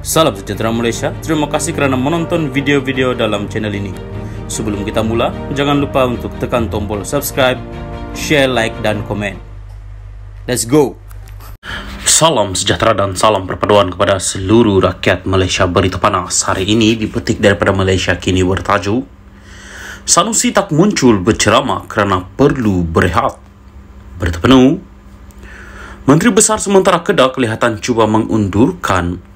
Salam sejahtera Malaysia, terima kasih kerana menonton video-video dalam channel ini. Sebelum kita mula, jangan lupa untuk tekan tombol subscribe, share, like dan komen. Let's go! Salam sejahtera dan salam perpaduan kepada seluruh rakyat Malaysia. Berita panas hari ini dipetik daripada Malaysia Kini bertajuk Sanusi tak muncul berceramah kerana perlu berehat. Berita penuh, Menteri Besar sementara Kedah kelihatan cuba mengundurkan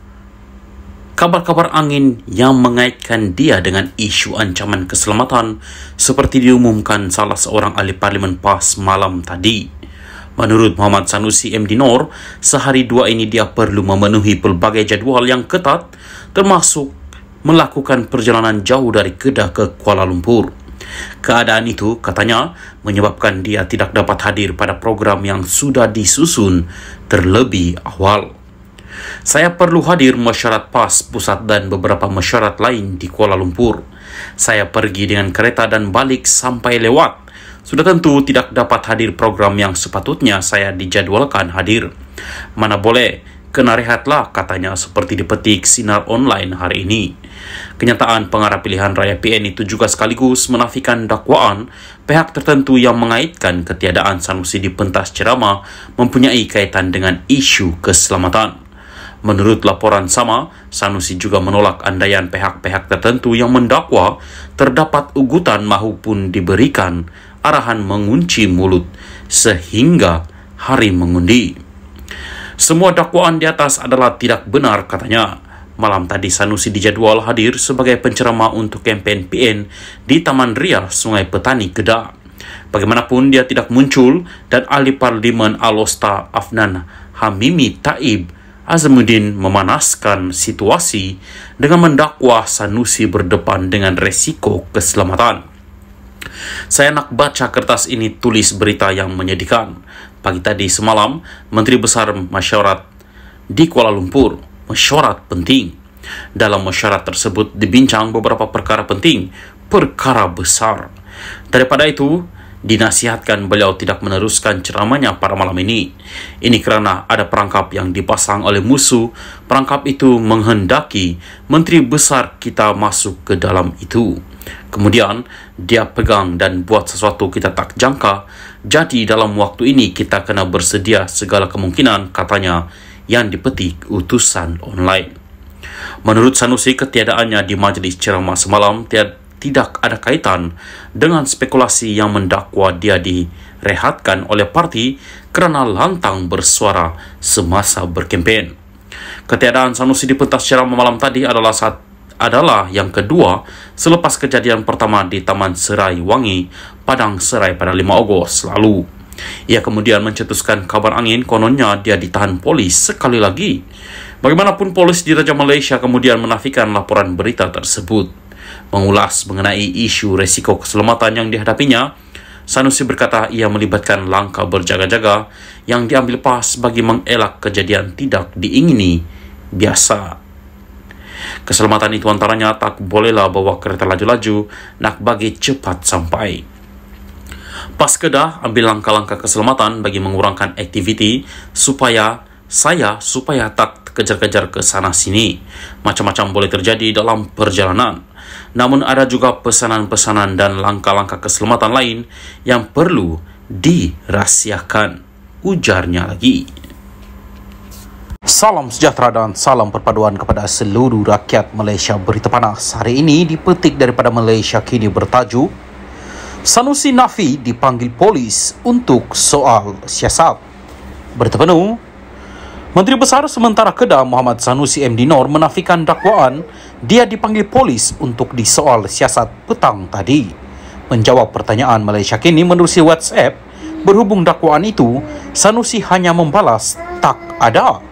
kabar-kabar angin yang mengaitkan dia dengan isu ancaman keselamatan seperti diumumkan salah seorang ahli Parlimen PAS malam tadi. Menurut Muhammad Sanusi MD Nor, sehari dua ini dia perlu memenuhi pelbagai jadual yang ketat termasuk melakukan perjalanan jauh dari Kedah ke Kuala Lumpur. Keadaan itu, katanya, menyebabkan dia tidak dapat hadir pada program yang sudah disusun terlebih awal. Saya perlu hadir mesyuarat PAS pusat dan beberapa mesyuarat lain di Kuala Lumpur. Saya pergi dengan kereta dan balik sampai lewat. Sudah tentu tidak dapat hadir program yang sepatutnya saya dijadwalkan hadir. Mana boleh, kena rehatlah, katanya seperti dipetik Sinar Online hari ini. Kenyataan pengarah pilihan raya PN itu juga sekaligus menafikan dakwaan pihak tertentu yang mengaitkan ketiadaan Sanusi di pentas ceramah mempunyai kaitan dengan isu keselamatan. Menurut laporan sama, Sanusi juga menolak andaian pihak-pihak tertentu yang mendakwa terdapat ugutan maupun diberikan arahan mengunci mulut sehingga hari mengundi. Semua dakwaan di atas adalah tidak benar, katanya. Malam tadi Sanusi dijadwal hadir sebagai penceramah untuk kempen PN di Taman Ria, Sungai Petani, Kedah. Bagaimanapun dia tidak muncul dan ahli Parlimen Alosta Afnan Hamimi Taib Azamuddin memanaskan situasi dengan mendakwa Sanusi berdepan dengan resiko keselamatan. Saya nak baca kertas ini tulis berita yang menyedihkan. Pagi tadi semalam, Menteri Besar Mesyuarat di Kuala Lumpur, mesyuarat penting. Dalam mesyuarat tersebut dibincang beberapa perkara penting, perkara besar. Daripada itu, dinasihatkan beliau tidak meneruskan ceramahnya pada malam ini. Ini kerana ada perangkap yang dipasang oleh musuh. Perangkap itu menghendaki Menteri Besar kita masuk ke dalam itu. Kemudian, dia pegang dan buat sesuatu kita tak jangka. Jadi, dalam waktu ini kita kena bersedia segala kemungkinan, katanya, yang dipetik utusan online. Menurut Sanusi, ketiadaannya di majlis ceramah semalam tidak ada kaitan dengan spekulasi yang mendakwa dia direhatkan oleh parti kerana lantang bersuara semasa berkempen. Ketiadaan Sanusi di pentas ceramah malam tadi adalah yang kedua selepas kejadian pertama di Taman Serai Wangi, Padang Serai pada 5 Ogos lalu. Ia kemudian mencetuskan kabar angin kononnya dia ditahan polis sekali lagi. Bagaimanapun, polis di Raja Malaysia kemudian menafikan laporan berita tersebut. Mengulas mengenai isu resiko keselamatan yang dihadapinya, Sanusi berkata ia melibatkan langkah berjaga-jaga yang diambil PAS bagi mengelak kejadian tidak diingini biasa. Keselamatan itu antaranya tak bolehlah bawa kereta laju-laju nak bagi cepat sampai. PAS Kedah ambil langkah-langkah keselamatan bagi mengurangkan aktiviti supaya tak kejar-kejar ke sana sini. Macam-macam boleh terjadi dalam perjalanan. Namun ada juga pesanan-pesanan dan langkah-langkah keselamatan lain yang perlu dirahsiakan, ujarnya lagi. Salam sejahtera dan salam perpaduan kepada seluruh rakyat Malaysia. Berita panas hari ini dipetik daripada Malaysia Kini bertajuk Sanusi Nafi dipanggil polis untuk soal siasat. Berita penuh, Menteri Besar sementara Kedah Muhammad Sanusi MD Nor menafikan dakwaan dia dipanggil polis untuk disoal siasat petang tadi. Menjawab pertanyaan Malaysia Kini menerusi WhatsApp, berhubung dakwaan itu, Sanusi hanya membalas tak ada.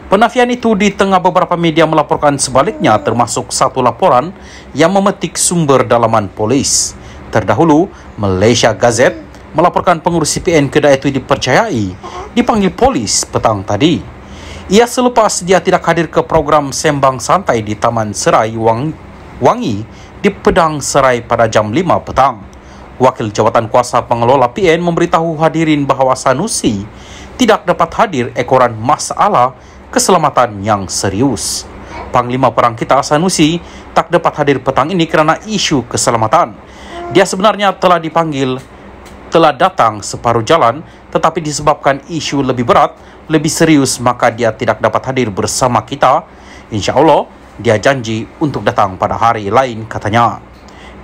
Penafian itu di tengah beberapa media melaporkan sebaliknya, termasuk satu laporan yang memetik sumber dalaman polis. Terdahulu, Malaysia Gazette melaporkan pengurus CPN Kedah itu dipercayai dipanggil polis petang tadi. Ia selepas dia tidak hadir ke program sembang santai di Taman Serai Wangi di Padang Serai pada jam 5 petang. Wakil Jawatan Kuasa Pengelola PN memberitahu hadirin bahawa Sanusi tidak dapat hadir ekoran masalah keselamatan yang serius. Panglima Perang kita Sanusi tak dapat hadir petang ini kerana isu keselamatan. Dia sebenarnya telah datang separuh jalan, tetapi disebabkan isu lebih berat, lebih serius, maka dia tidak dapat hadir bersama kita. Insya Allah, dia janji untuk datang pada hari lain, katanya.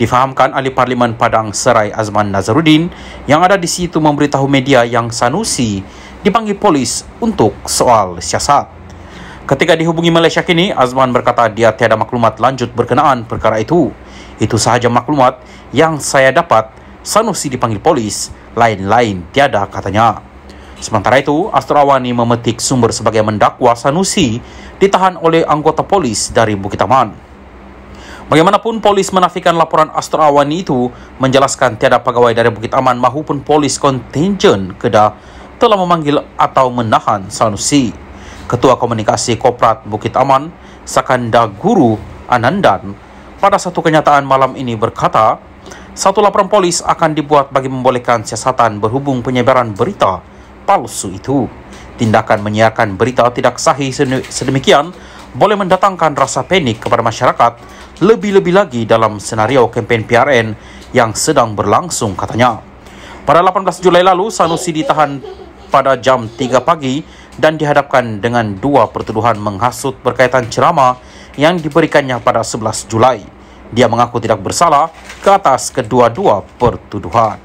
Difahamkan ahli Parlimen Padang Serai Azman Nazarudin yang ada di situ memberitahu media yang Sanusi dipanggil polis untuk soal siasat. Ketika dihubungi Malaysia kini, Azman berkata dia tiada maklumat lanjut berkenaan perkara itu. Itu sahaja maklumat yang saya dapat. Sanusi dipanggil polis, lain-lain tiada, katanya. Sementara itu, Astor Awani memetik sumber sebagai mendakwa Sanusi ditahan oleh anggota polis dari Bukit Aman. Bagaimanapun, polis menafikan laporan Astor Awani itu, menjelaskan tiada pegawai dari Bukit Aman maupun polis kontingen Kedah telah memanggil atau menahan Sanusi. Ketua Komunikasi Korporat Bukit Aman, Sakanda Guru Anandan, pada satu kenyataan malam ini berkata, satu laporan polis akan dibuat bagi membolehkan siasatan berhubung penyebaran berita palsu itu. Tindakan menyiarkan berita tidak sahih sedemikian boleh mendatangkan rasa panik kepada masyarakat, lebih-lebih lagi dalam senario kempen PRN yang sedang berlangsung, katanya. Pada 18 Julai lalu, Sanusi ditahan pada jam 3 pagi dan dihadapkan dengan 2 pertuduhan menghasut berkaitan ceramah yang diberikannya pada 11 Julai. Dia mengaku tidak bersalah ke atas kedua-dua pertuduhan.